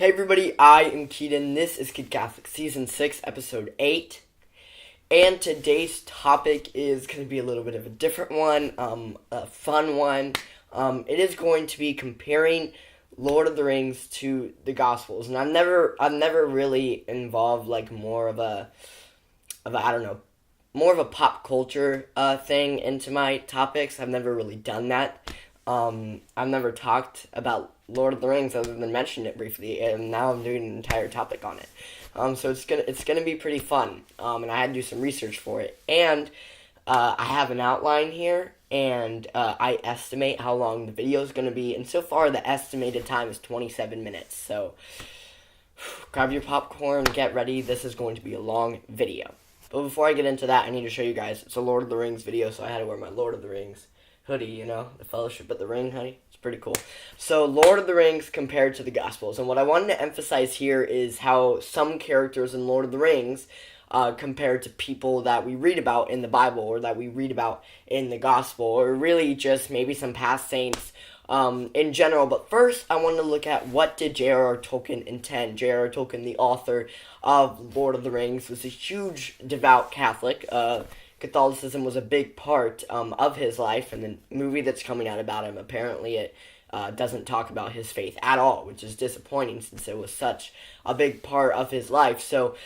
Hey everybody, I am Keaton. This is Kid Catholic Season 6, Episode 8. And today's topic is going to be a little bit of a different one, a fun one. It is going to be comparing Lord of the Rings to the Gospels. And I've never really involved like more of a more of a pop culture thing into my topics. I've never really done that. I've never talked about Lord of the Rings other than mentioned it briefly, and now I'm doing an entire topic on it. So it's gonna be pretty fun. And I had to do some research for it, and I have an outline here, and I estimate how long the video is gonna be, and so far the estimated time is 27 minutes. So grab your popcorn, get ready. This is going to be a long video. But before I get into that, I need to show you guys. It's a Lord of the Rings video, so I had to wear my Lord of the Rings hoodie, you know, the Fellowship of the Ring hoodie. It's pretty cool. So, Lord of the Rings compared to the Gospels. And what I wanted to emphasize here is how some characters in Lord of the Rings compared to people that we read about in the Bible or that we read about in the Gospel, or really just maybe some past saints in general. But first, I want to look at what did J.R.R. Tolkien intend. J.R.R. Tolkien, the author of Lord of the Rings, was a huge devout Catholic. Catholicism was a big part of his life, and the movie that's coming out about him, apparently it doesn't talk about his faith at all, which is disappointing since it was such a big part of his life. So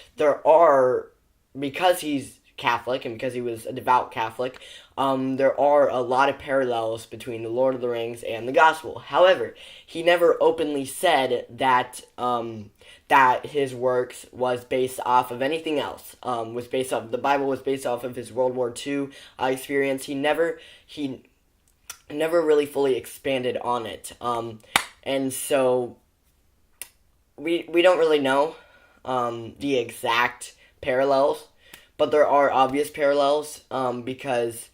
because he's Catholic and because he was a devout Catholic, there are a lot of parallels between the Lord of the Rings and the Gospel. However, he never openly said that that his works was based off of anything else. The Bible was based off of his World War II experience. He never really fully expanded on it. And so we don't really know the exact parallels, but there are obvious parallels because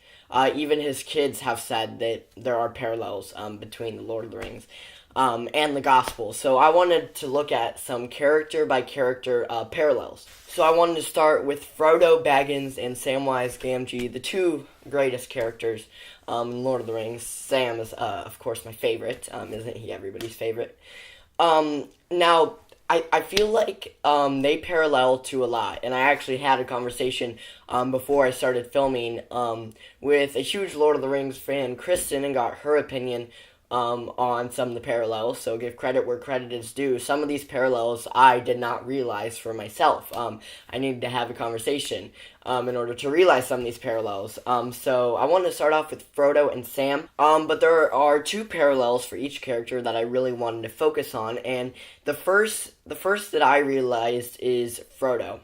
even his kids have said that there are parallels between the Lord of the Rings and the Gospel. So I wanted to look at some character-by-character parallels. So I wanted to start with Frodo Baggins and Samwise Gamgee, the two greatest characters in Lord of the Rings. Sam is, of course, my favorite. Isn't he everybody's favorite? Now, I feel like they parallel to a lot, and I actually had a conversation before I started filming with a huge Lord of the Rings fan, Kristen, and got her opinion on some of the parallels. So give credit where credit is due. Some of these parallels I did not realize for myself. I needed to have a conversation in order to realize some of these parallels. So I wanted to start off with Frodo and Sam. But there are two parallels for each character that I really wanted to focus on. And the first that I realized is Frodo.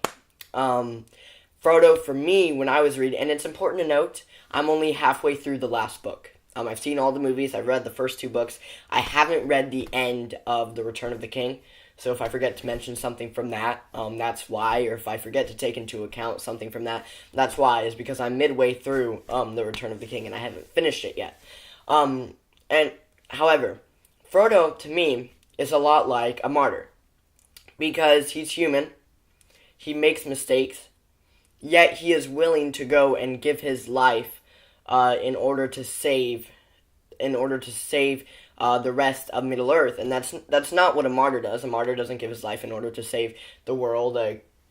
Frodo, for me, when I was reading, and it's important to note, I'm only halfway through the last book. I've seen all the movies. I've read the first two books. I haven't read the end of The Return of the King. So if I forget to mention something from that, that's why. Or if I forget to take into account something from that, that's why. Is because I'm midway through The Return of the King and I haven't finished it yet. And however, Frodo, to me, is a lot like a martyr. Because he's human. He makes mistakes. Yet he is willing to go and give his life in order to save the rest of Middle Earth, and that's not what a martyr does. A martyr doesn't give his life in order to save the world.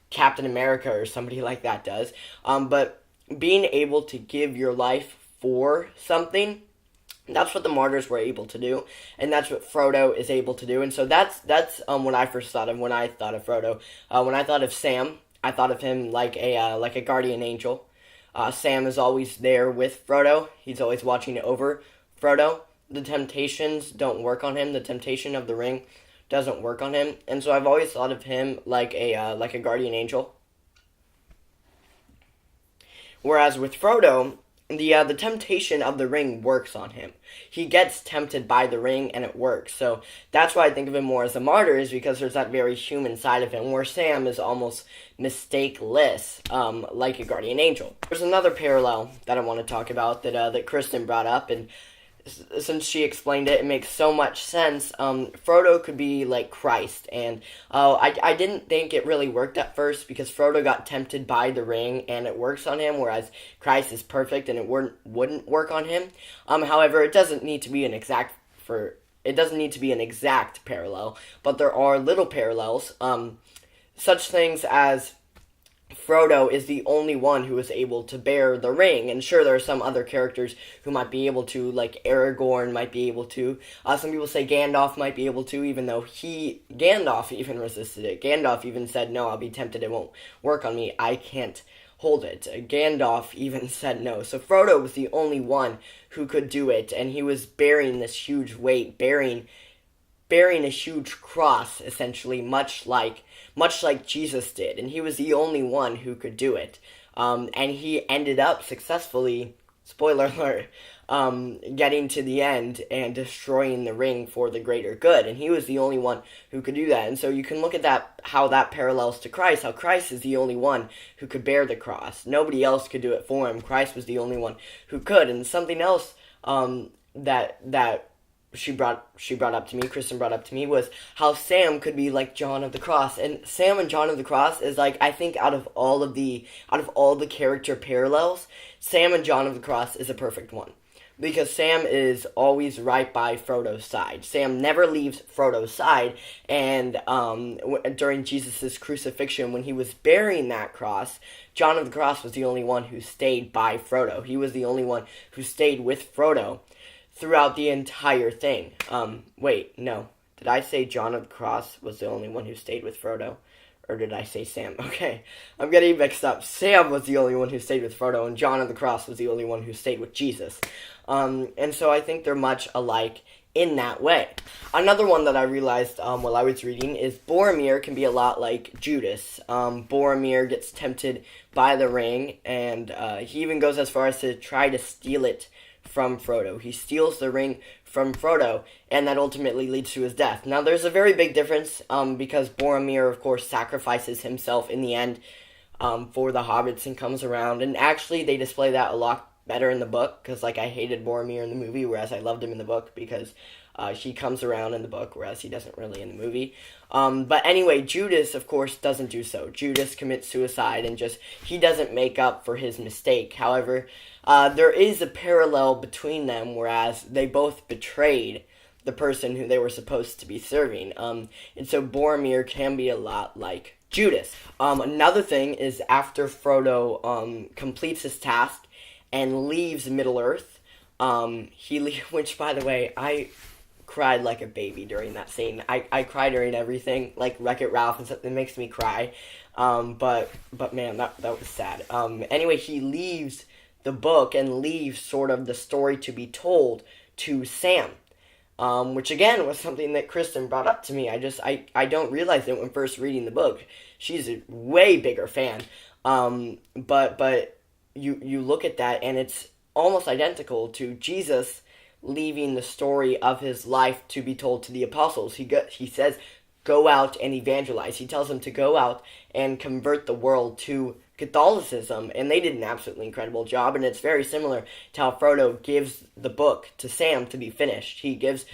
Captain America or somebody like that does. But being able to give your life for something, that's what the martyrs were able to do, and that's what Frodo is able to do. And so that's what I first thought of when I thought of Frodo. When I thought of Sam, I thought of him like a guardian angel. Sam is always there with Frodo. He's always watching over Frodo. The temptations don't work on him. The temptation of the ring doesn't work on him. And so I've always thought of him like a guardian angel. Whereas with Frodo, the temptation of the ring works on him. He gets tempted by the ring and it works. So that's why I think of him more as a martyr, is because there's that very human side of him, where Sam is almost mistakeless, like a guardian angel. There's another parallel that I want to talk about that Kristen brought up, and since she explained it, it makes so much sense. Frodo could be like Christ, and I didn't think it really worked at first because Frodo got tempted by the ring and it works on him, whereas Christ is perfect and it wouldn't work on him. However, it doesn't need to be an exact it doesn't need to be an exact parallel, but there are little parallels. Such things as Frodo is the only one who is able to bear the ring, and sure, there are some other characters who might be able to, like Aragorn might be able to. Some people say Gandalf might be able to, even though Gandalf even resisted it. Gandalf even said, "No, I'll be tempted. It won't work on me. I can't hold it." Gandalf even said no. So Frodo was the only one who could do it, and he was bearing this huge weight, bearing a huge cross, essentially, much like Jesus did, and he was the only one who could do it. And he ended up successfully, spoiler alert, getting to the end and destroying the ring for the greater good, and he was the only one who could do that. And so you can look at that, how that parallels to Christ, how Christ is the only one who could bear the cross. Nobody else could do it for him. Christ was the only one who could. And something else that Kristen brought up to me, was how Sam could be like John of the Cross. And Sam and John of the Cross is like, I think out of all the character parallels, Sam and John of the Cross is a perfect one. Because Sam is always right by Frodo's side. Sam never leaves Frodo's side, and during Jesus' crucifixion, when he was bearing that cross, John of the Cross was the only one who stayed by Frodo. He was the only one who stayed with Frodo throughout the entire thing. Wait, no. Did I say John of the Cross was the only one who stayed with Frodo? Or did I say Sam? Okay, I'm getting mixed up. Sam was the only one who stayed with Frodo, and John of the Cross was the only one who stayed with Jesus. And so I think they're much alike in that way. Another one that I realized while I was reading is Boromir can be a lot like Judas. Boromir gets tempted by the ring, and he even goes as far as to try to steal it from Frodo. He steals the ring from Frodo, and that ultimately leads to his death. Now, there's a very big difference, because Boromir, of course, sacrifices himself in the end for the hobbits and comes around, and actually they display that a lot better in the book, because, like, I hated Boromir in the movie, whereas I loved him in the book, because he comes around in the book, whereas he doesn't really in the movie. But anyway, Judas, of course, doesn't do so. Judas commits suicide, and he doesn't make up for his mistake. However, there is a parallel between them, whereas they both betrayed the person who they were supposed to be serving. And so Boromir can be a lot like Judas. Another thing is after Frodo completes his task and leaves Middle-earth, which, by the way, I cried like a baby during that scene. I cry during everything, like Wreck-It Ralph and stuff. It makes me cry. But man, that was sad. Anyway, he leaves the book and leaves sort of the story to be told to Sam. Which again was something that Kristen brought up to me. I don't realize it when first reading the book. She's a way bigger fan. But you look at that and it's almost identical to Jesus leaving the story of his life to be told to the apostles. He says, go out and evangelize. He tells them to go out and convert the world to Catholicism, and they did an absolutely incredible job, and it's very similar to how Frodo gives the book to Sam to be finished. He gives,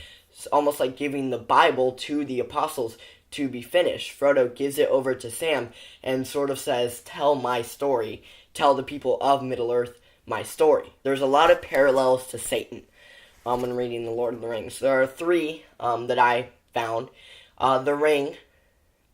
almost like giving the Bible to the apostles to be finished. Frodo gives it over to Sam and sort of says, tell my story. Tell the people of Middle-earth my story. There's a lot of parallels to Satan when reading The Lord of the Rings. There are three that I found. The ring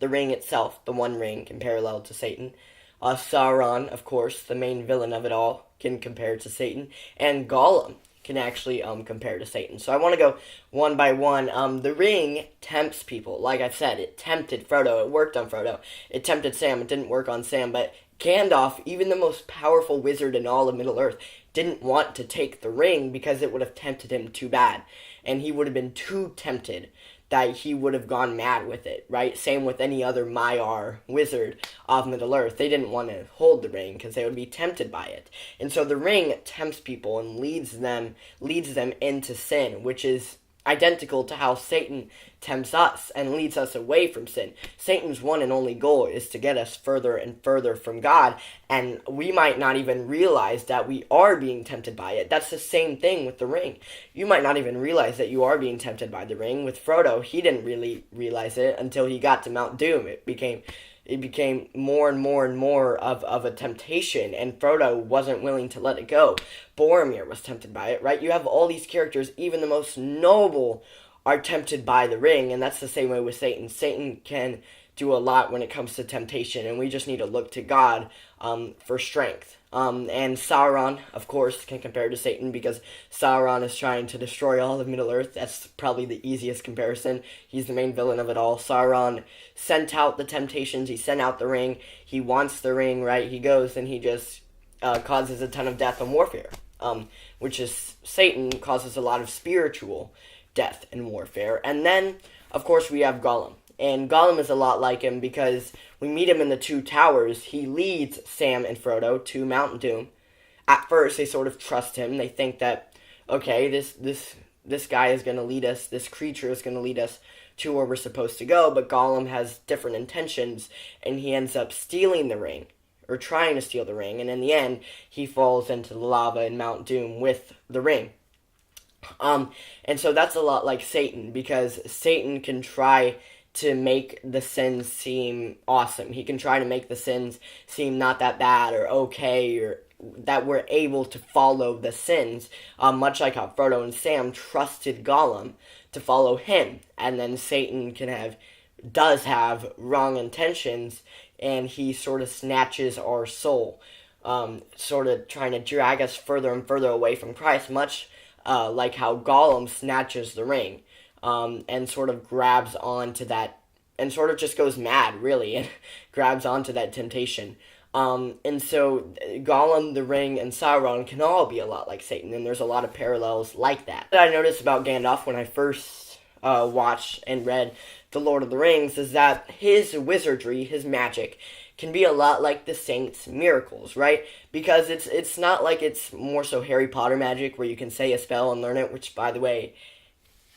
itself, the One Ring, can parallel to Satan. Sauron, of course, the main villain of it all, can compare to Satan. And Gollum can actually compare to Satan. So I want to go one by one. The ring tempts people. Like I said, it tempted Frodo. It worked on Frodo. It tempted Sam. It didn't work on Sam. But Gandalf, even the most powerful wizard in all of Middle-earth, didn't want to take the ring because it would have tempted him too bad. And he would have been too tempted that he would have gone mad with it, right? Same with any other Maiar wizard of Middle-earth. They didn't want to hold the ring because they would be tempted by it. And so the ring tempts people and leads them into sin, which is identical to how Satan tempts us and leads us away from sin. Satan's one and only goal is to get us further and further from God, and we might not even realize that we are being tempted by it. That's the same thing with the ring. You might not even realize that you are being tempted by the ring. With Frodo, he didn't really realize it until he got to Mount Doom. It became more and more and more of a temptation, and Frodo wasn't willing to let it go. Boromir was tempted by it, right? You have all these characters, even the most noble are tempted by the ring, and that's the same way with Satan. Satan can do a lot when it comes to temptation, and we just need to look to God for strength. And Sauron, of course, can compare to Satan because Sauron is trying to destroy all of Middle Earth. That's probably the easiest comparison. He's the main villain of it all. Sauron sent out the temptations. He sent out the ring. He wants the ring, right? He goes and he just causes a ton of death and warfare, which is Satan causes a lot of spiritual death and warfare. And then, of course, we have Gollum. And Gollum is a lot like him because we meet him in the Two Towers. He leads Sam and Frodo to Mount Doom. At first, they sort of trust him. They think that, okay, this guy is going to lead us, this creature is going to lead us to where we're supposed to go. But Gollum has different intentions, and he ends up stealing the ring, or trying to steal the ring. And in the end, he falls into the lava in Mount Doom with the ring. And so that's a lot like Satan, because Satan can try to make the sins seem awesome. He can try to make the sins seem not that bad or okay, or that we're able to follow the sins, much like how Frodo and Sam trusted Gollum to follow him. And then Satan does have wrong intentions, and he sort of snatches our soul, sort of trying to drag us further and further away from Christ, much like how Gollum snatches the ring. And sort of grabs onto that, and sort of just goes mad, really, and grabs onto that temptation. And so Gollum, the Ring, and Sauron can all be a lot like Satan, and there's a lot of parallels like that. What I noticed about Gandalf when I first watched and read The Lord of the Rings is that his wizardry, his magic, can be a lot like the saints' miracles, right? Because it's not like it's more so Harry Potter magic where you can say a spell and learn it, which, by the way,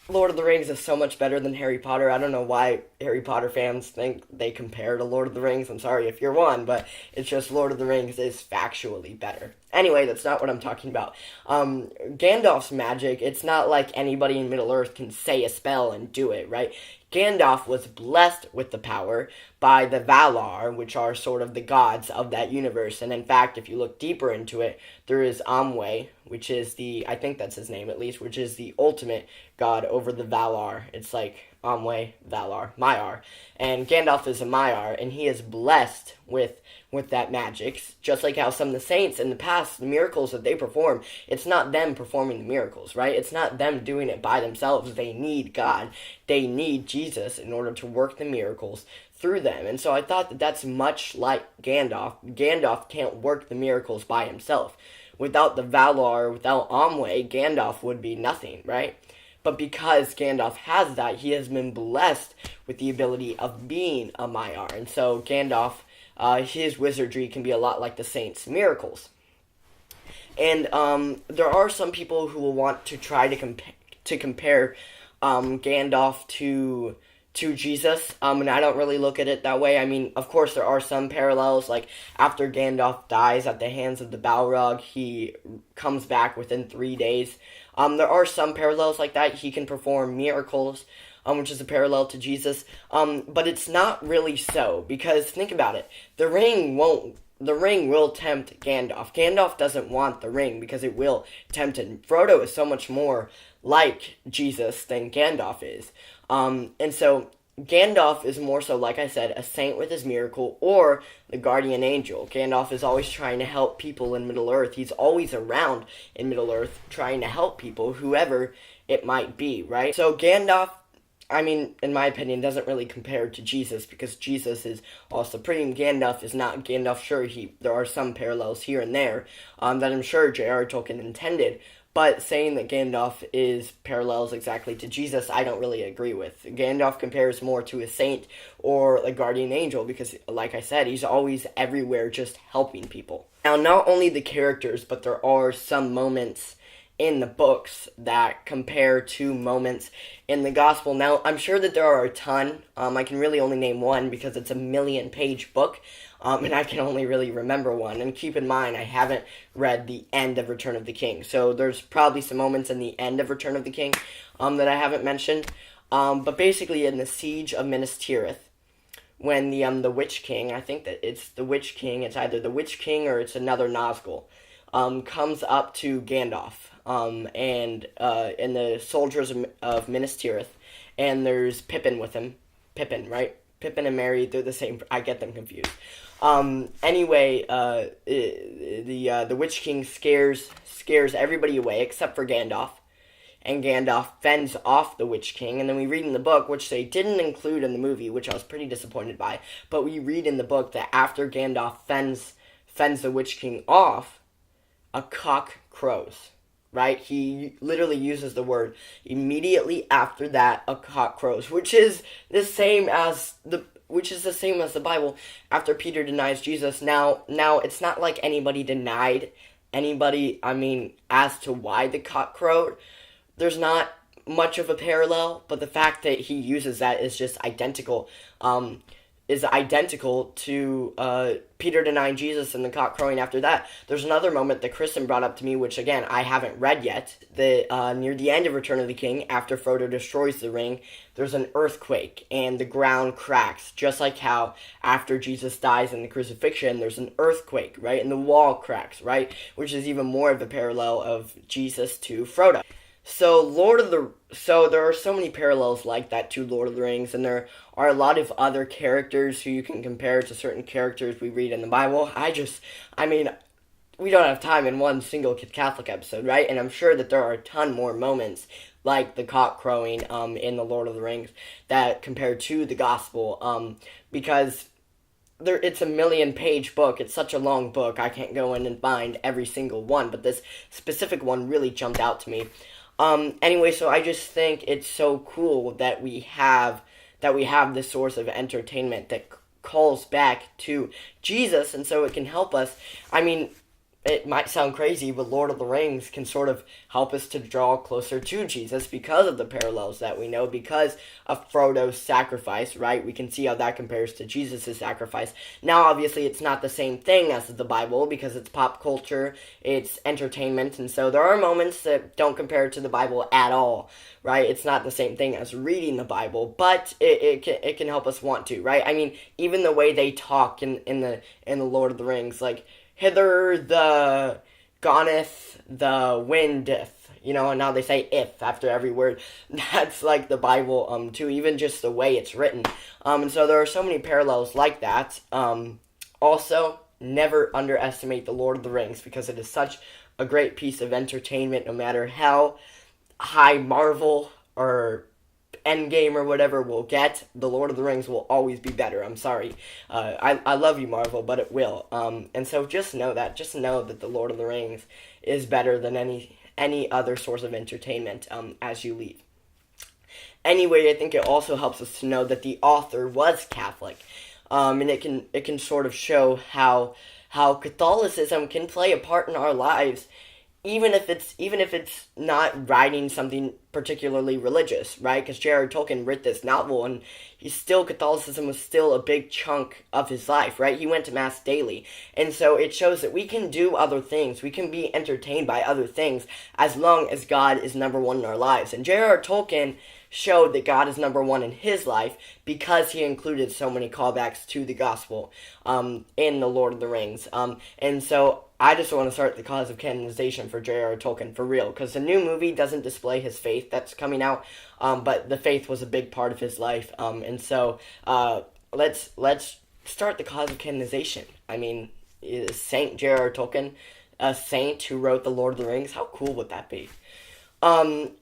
Lord of the Rings is so much better than Harry Potter. I don't know why Harry Potter fans think they compare to Lord of the Rings. I'm sorry if you're one, but it's just Lord of the Rings is factually better. Anyway, that's not what I'm talking about. Gandalf's magic, it's not like anybody in Middle-earth can say a spell and do it, right? Gandalf was blessed with the power by the Valar, which are sort of the gods of that universe. And in fact, if you look deeper into it, there is Amway, which is I think that's his name at least, which is the ultimate god over the Valar. It's like Amway, Valar, Maiar. And Gandalf is a Maiar, and he is blessed with that magic. Just like how some of the saints in the past, the miracles that they perform, it's not them performing the miracles, right? It's not them doing it by themselves. They need God. They need Jesus in order to work the miracles through them. And so I thought that that's much like Gandalf. Gandalf can't work the miracles by himself. Without the Valar, without Amway, Gandalf would be nothing, right? But because Gandalf has that, he has been blessed with the ability of being a Maiar. And so Gandalf, his wizardry can be a lot like the saints' miracles. And there are some people who will want to try to compare Gandalf to Jesus, and I don't really look at it that way. I mean, of course, there are some parallels, like after Gandalf dies at the hands of the Balrog, he comes back within 3 days. There are some parallels like that. He can perform miracles, which is a parallel to Jesus, but it's not really so, because think about it, the ring will tempt Gandalf. Gandalf doesn't want the ring because it will tempt him. Frodo is so much more like Jesus than Gandalf is. And so Gandalf is more so, like I said, a saint with his miracle, or the guardian angel. Gandalf is always trying to help people in Middle-earth. He's always around in Middle-earth trying to help people, whoever it might be, right? So Gandalf, I mean, in my opinion, doesn't really compare to Jesus, because Jesus is all supreme. Gandalf is not. Gandalf, sure, there are some parallels here and there that I'm sure J.R.R. Tolkien intended, but saying that Gandalf is parallels exactly to Jesus, I don't really agree with. Gandalf compares more to a saint or a guardian angel because, like I said, he's always everywhere just helping people. Now, not only the characters, but there are some moments in the books that compare to moments in the gospel. Now, I'm sure that there are a ton. I can really only name one because it's a 1,000,000-page book. And I can only really remember one. And keep in mind, I haven't read the end of Return of the King. So there's probably some moments in the end of Return of the King that I haven't mentioned. But basically in the Siege of Minas Tirith, when the Witch King, I think that it's the Witch King, it's either the Witch King or it's another Nazgul, comes up to Gandalf. and the soldiers of Minas Tirith, and there's Pippin with him. Pippin, right? Pippin and Merry, they're the same. I get them confused. Anyway, the Witch King scares everybody away except for Gandalf, and Gandalf fends off the Witch King, and then we read in the book, which they didn't include in the movie, which I was pretty disappointed by, but we read in the book that after Gandalf fends the Witch King off, a cock crows. Right? He literally uses the word immediately after that a cock crows, which is the same as the Bible after Peter denies Jesus. Now it's not like anybody denied anybody, as to why the cock crowed. There's not much of a parallel, but the fact that he uses that is just identical. Is identical to Peter denying Jesus and the cock crowing after that. There's another moment that Kristen brought up to me, which again I haven't read yet. That near the end of Return of the King, after Frodo destroys the ring, there's an earthquake and the ground cracks, just like how after Jesus dies in the crucifixion, there's an earthquake, right, and the wall cracks, right, which is even more of a parallel of Jesus to Frodo. So there are so many parallels like that to Lord of the Rings, and there are a lot of other characters who you can compare to certain characters we read in the Bible. We don't have time in one single Catholic episode, right? And I'm sure that there are a ton more moments like the cock crowing in the Lord of the Rings that compare to the Gospel, because it's a 1,000,000-page book. It's such a long book. I can't go in and find every single one, but this specific one really jumped out to me. Anyway, so I just think it's so cool that we have this source of entertainment that calls back to Jesus, and so it can help us. It might sound crazy, but Lord of the Rings can sort of help us to draw closer to Jesus because of the parallels that we know, because of Frodo's sacrifice, right? We can see how that compares to Jesus' sacrifice. Now, obviously, it's not the same thing as the Bible because it's pop culture, it's entertainment, and so there are moments that don't compare to the Bible at all, right? It's not the same thing as reading the Bible, but it can help us want to, right? Even the way they talk in the Lord of the Rings, like, hither the goneth the windeth, and now they say if after every word. That's like the Bible, too, even just the way it's written. And so there are so many parallels like that. Also, never underestimate the Lord of the Rings because it is such a great piece of entertainment, no matter how high Marvel or Endgame or whatever will get, the Lord of the Rings will always be better. I'm sorry. I love you, Marvel, but it will. And so just know that. Just know that the Lord of the Rings is better than any other source of entertainment as you leave. Anyway, I think it also helps us to know that the author was Catholic. And it can sort of show how Catholicism can play a part in our lives, even if it's not writing something particularly religious, right? Because J.R.R. Tolkien wrote this novel, and Catholicism was still a big chunk of his life, right? He went to Mass daily, and so it shows that we can do other things, we can be entertained by other things, as long as God is number one in our lives. And J.R.R. Tolkien showed that God is number one in his life because he included so many callbacks to the gospel in the Lord of the Rings. And so I just want to start the cause of canonization for J.R.R. Tolkien for real, because the new movie doesn't display his faith that's coming out, but the faith was a big part of his life. And so let's start the cause of canonization. Is Saint J.R.R. Tolkien a saint who wrote the Lord of the Rings? How cool would that be?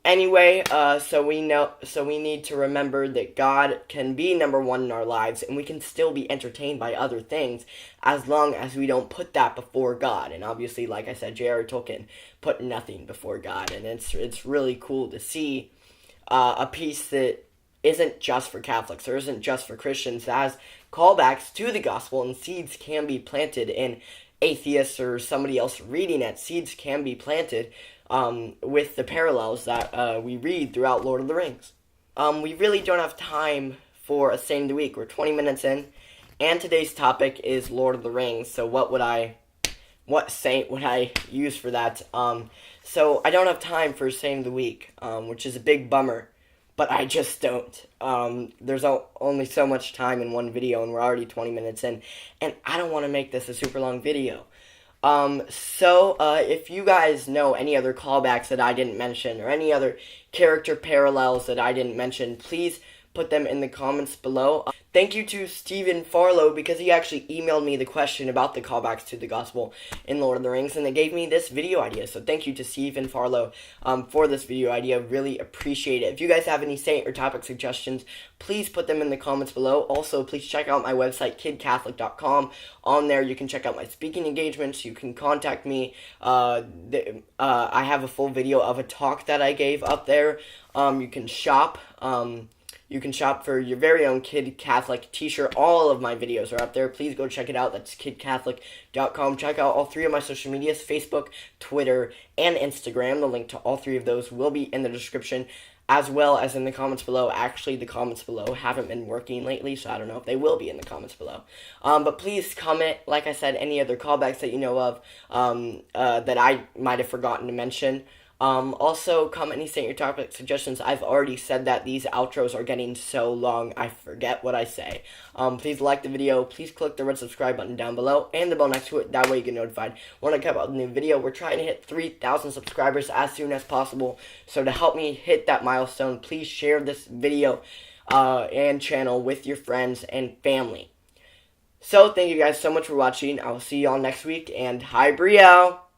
Anyway, so we need to remember that God can be number one in our lives, and we can still be entertained by other things as long as we don't put that before God. And obviously, like I said, J.R.R. Tolkien put nothing before God, and it's really cool to see a piece that isn't just for Catholics or isn't just for Christians, that has callbacks to the gospel, and seeds can be planted in atheists or somebody else reading it. Seeds can be planted with the parallels that we read throughout Lord of the Rings. We really don't have time for a Saint of the Week. We're 20 minutes in, and today's topic is Lord of the Rings, so what saint would I use for that? So I don't have time for Saint of the Week, which is a big bummer, but I just don't. There's only so much time in one video, and we're already 20 minutes in, and I don't want to make this a super long video. If you guys know any other callbacks that I didn't mention or any other character parallels that I didn't mention, please put them in the comments below. Thank you to Stephen Farlow because he actually emailed me the question about the callbacks to the gospel in Lord of the Rings, and it gave me this video idea. So thank you to Stephen Farlow for this video idea. Really appreciate it. If you guys have any saint or topic suggestions, please put them in the comments below. Also, please check out my website, kidcatholic.com. On there, you can check out my speaking engagements. You can contact me. I have a full video of a talk that I gave up there. You can shop. You can shop for your very own Kid Catholic t-shirt. All of my videos are up there. Please go check it out. That's kidcatholic.com. Check out all 3 of my social medias, Facebook, Twitter, and Instagram. The link to all 3 of those will be in the description, as well as in the comments below. Actually, the comments below haven't been working lately, so I don't know if they will be in the comments below. But please comment, like I said, any other callbacks that you know of that I might have forgotten to mention. Also, comment any saint or topic suggestions. I've already said that these outros are getting so long, I forget what I say. Please like the video. Please click the red subscribe button down below and the bell next to it. That way you get notified when I come out with a new video. We're trying to hit 3,000 subscribers as soon as possible. So to help me hit that milestone, please share this video and channel with your friends and family. So, thank you guys so much for watching. I will see y'all next week, and hi, Brielle!